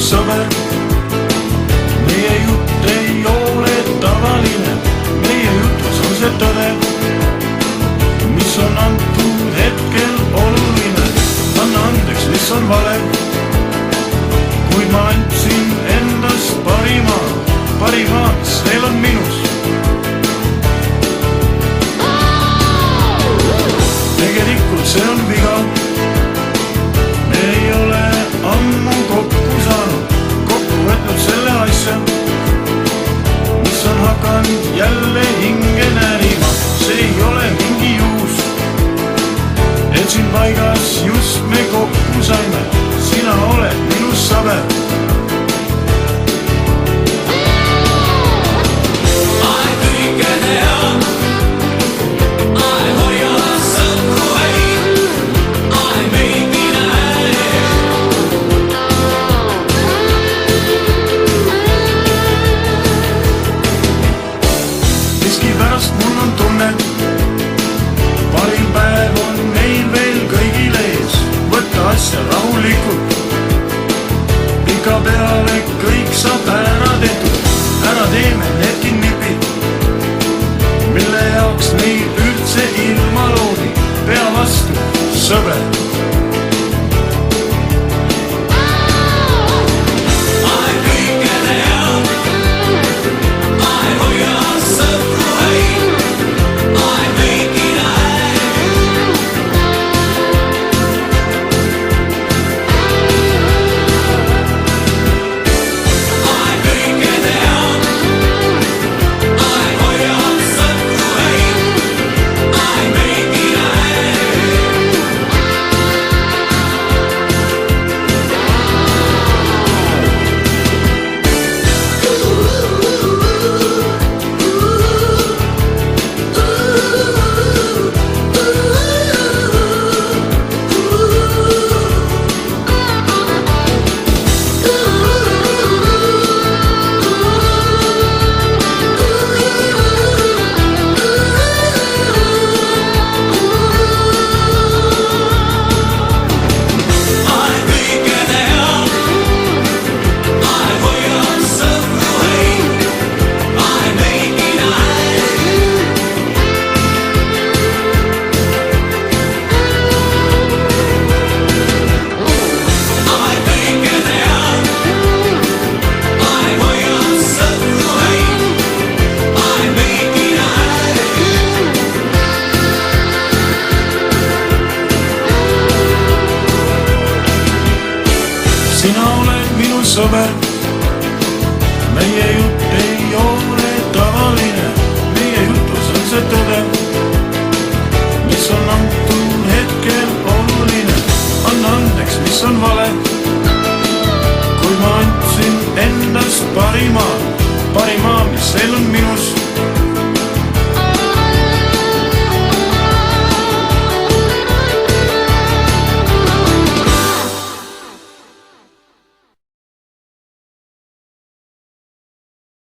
sõber. Meie jutt ei ole tavaline, meie jutus on see tõde, mis on antud hetkel oluline. Anna andeks, mis on vale, kuid ma andsin endast parima, mis veel on minus. Tegelikult see on viga, me ei ole ammu kokku saanud, kokku võtnud selle asja, mis on hakanud jälle hinge närima. See ei ole mingi juhus, et siin paigas just me kokku saime, sina oled minus sõber. Miskipärast mul on tunne, parim päev on meil veel kõigil ees. Võtta asja rahulikult, pika peale kõik saab ära tehtud. Ära teeme need kinnipid, mille jaoks meil üldse ilma loodi. Pea vastu, sõber. Sina oled minu sõber, meie jutt ei ole tavaline, meie jutus on see tõde, mis on antud hetkel oluline. Anna andeks, mis on vale, kui ma andsin endast parima,